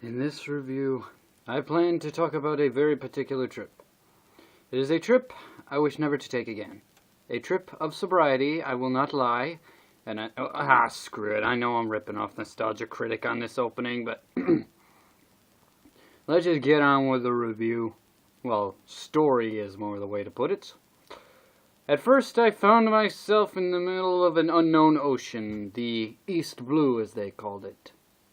In this review, I plan to talk about a very particular trip. It is a trip I wish never to take again. A trip of sobriety, I will not lie. And screw it, I know I'm ripping off Nostalgia Critic on this opening, but let's just get on with the review. Well, story is more the way to put it. At first, I found myself in the middle of an unknown ocean, the East Blue as they called it.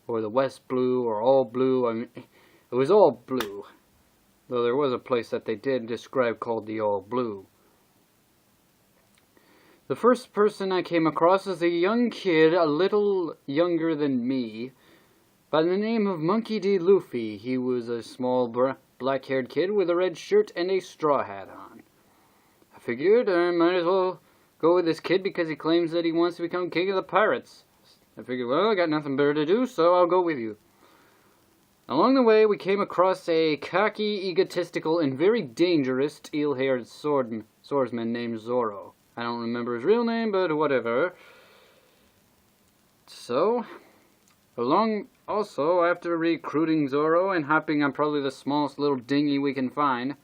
Or the West Blue, or all blue. I mean, it was all blue. Though there was a place that they did describe called the All Blue. The first person I came across was a young kid, a little younger than me, by the name of Monkey D. Luffy. He was a small black-haired kid with a red shirt and a straw hat on. I figured I might as well go with this kid because he claims that he wants to become king of the pirates. I figured, well, I got nothing better to do, so I'll go with you. Along the way, we came across a cocky, egotistical, and very dangerous teal-haired swordsman named Zoro. I don't remember his real name, but whatever. So, after recruiting Zoro and hopping on probably the smallest little dinghy we can find,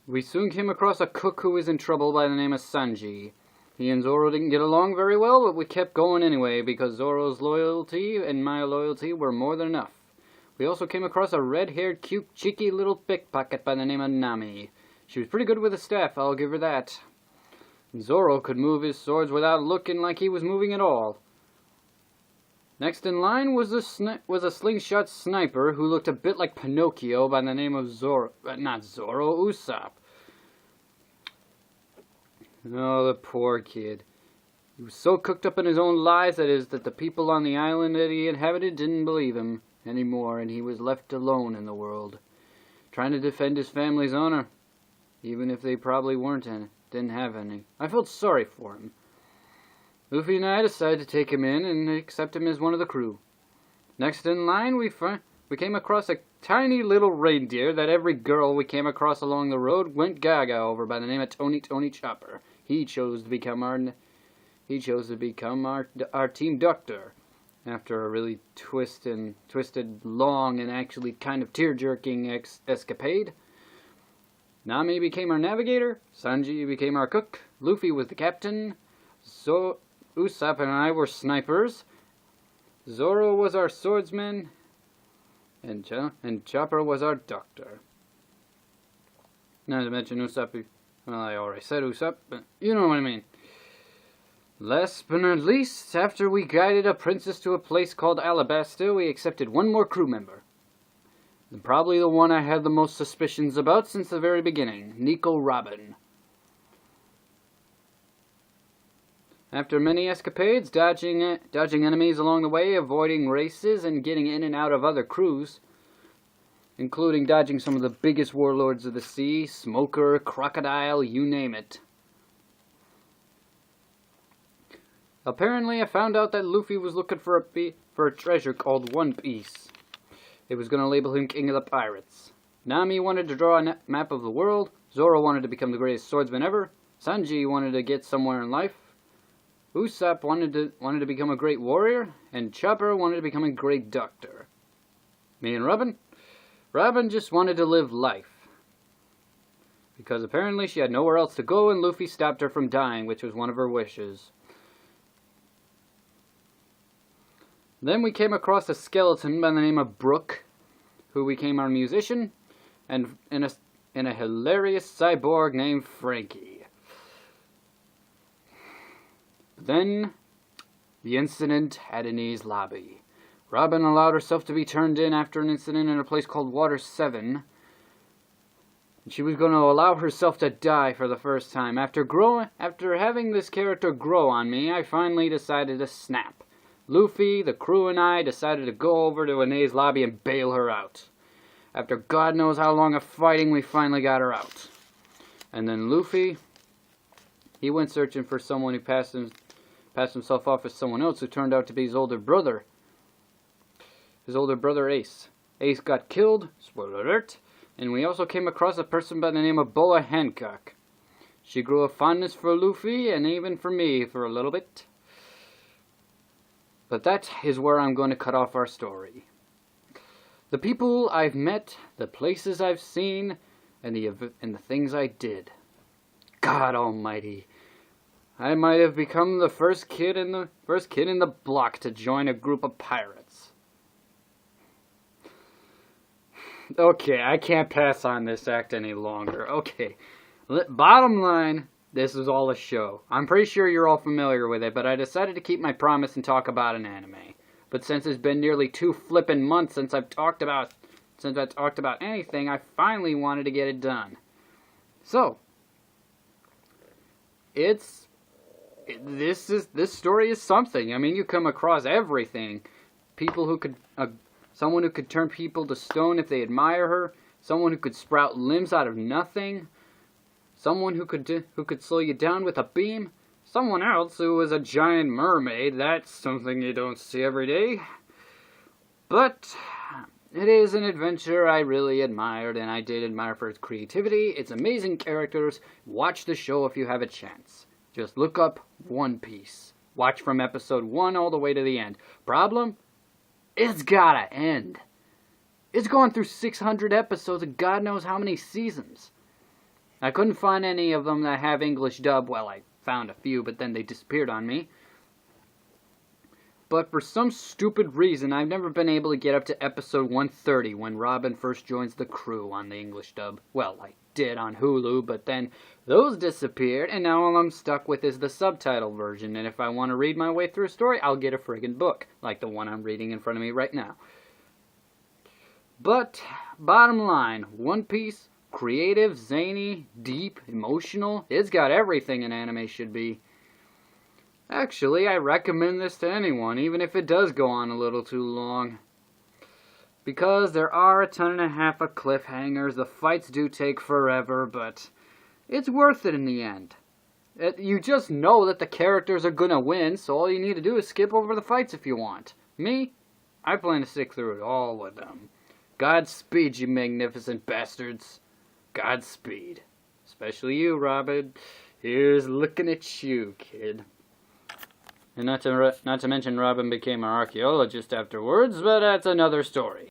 we soon came across a cook who was in trouble by the name of Sanji. He and Zoro didn't get along very well, but we kept going anyway because Zoro's loyalty and my loyalty were more than enough. We also came across a red-haired, cute, cheeky little pickpocket by the name of Nami. She was pretty good with a staff, I'll give her that. Zoro could move his swords without looking like he was moving at all. Next in line was a slingshot sniper who looked a bit like Pinocchio by the name of Usopp. Oh, the poor kid. He was so cooked up in his own lies, that the people on the island that he inhabited didn't believe him anymore, and he was left alone in the world, trying to defend his family's honor, even if they probably didn't have any. I felt sorry for him. Luffy and I decided to take him in and accept him as one of the crew. Next in line, we came across a tiny little reindeer that every girl we came across along the road went gaga over by the name of Tony Chopper. He chose to become our team doctor after a really twisted, long, and actually kind of tear-jerking escapade. Nami became our navigator, Sanji became our cook, Luffy was the captain, Usopp and I were snipers, Zoro was our swordsman, and Chopper was our doctor. Not to mention Usopp. Well, I already said Usopp, but you know what I mean. Last but not least, after we guided a princess to a place called Alabasta, we accepted one more crew member. And probably the one I had the most suspicions about since the very beginning, Nico Robin. After many escapades, dodging enemies along the way, avoiding races, and getting in and out of other crews, including dodging some of the biggest warlords of the sea, Smoker, Crocodile, you name it. Apparently, I found out that Luffy was looking for a treasure called One Piece. It was going to label him King of the Pirates. Nami wanted to draw a map of the world, Zoro wanted to become the greatest swordsman ever, Sanji wanted to get somewhere in life, Usopp wanted to become a great warrior, and Chopper wanted to become a great doctor. Me and Robin? Robin just wanted to live life. Because apparently she had nowhere else to go and Luffy stopped her from dying, which was one of her wishes. Then we came across a skeleton by the name of Brook, who became our musician, and a hilarious cyborg named Frankie. But then, the incident at Enies Lobby. Robin allowed herself to be turned in after an incident in a place called Water 7. And she was going to allow herself to die for the first time. After having this character grow on me, I finally decided to snap. Luffy, the crew, and I decided to go over to Enies Lobby and bail her out. After God knows how long of fighting, we finally got her out. And then Luffy, he went searching for someone who passed himself off as someone else who turned out to be his older brother. His older brother Ace. Ace got killed, spoiler alert, and we also came across a person by the name of Boa Hancock. She grew a fondness for Luffy and even for me for a little bit. But that is where I'm going to cut off our story. The people I've met, the places I've seen, and the things I did. God Almighty, I might have become the first kid in the block to join a group of pirates. Okay, I can't pass on this act any longer. Okay, bottom line, this is all a show. I'm pretty sure you're all familiar with it, but I decided to keep my promise and talk about an anime. But since it's been nearly 2 flippin' months since I've talked about anything, I finally wanted to get it done. So, this story is something. I mean, you come across everything. People who could, someone who could turn people to stone if they admire her. Someone who could sprout limbs out of nothing. Someone who could slow you down with a beam. Someone else who was a giant mermaid. That's something you don't see every day. But it is an adventure I really admired, and I did admire for its creativity, its amazing characters. Watch the show if you have a chance. Just look up One Piece. Watch from episode 1 all the way to the end. Problem? It's gotta end. It's gone through 600 episodes and God knows how many seasons. I couldn't find any of them that have English dub. Well, I found a few, but then they disappeared on me. But for some stupid reason, I've never been able to get up to episode 130 when Robin first joins the crew on the English dub. Well, I did on Hulu, but then those disappeared, and now all I'm stuck with is the subtitle version, and if I want to read my way through a story, I'll get a friggin' book, like the one I'm reading in front of me right now. But, bottom line, One Piece, creative, zany, deep, emotional, it's got everything an anime should be. Actually, I recommend this to anyone, even if it does go on a little too long. Because there are a ton and a half of cliffhangers, the fights do take forever, but it's worth it in the end. You just know that the characters are gonna win, so all you need to do is skip over the fights if you want. Me? I plan to stick through it all with them. Godspeed, you magnificent bastards. Godspeed. Especially you, Robin. Here's looking at you, kid. And not to mention Robin became an archaeologist afterwards, but that's another story.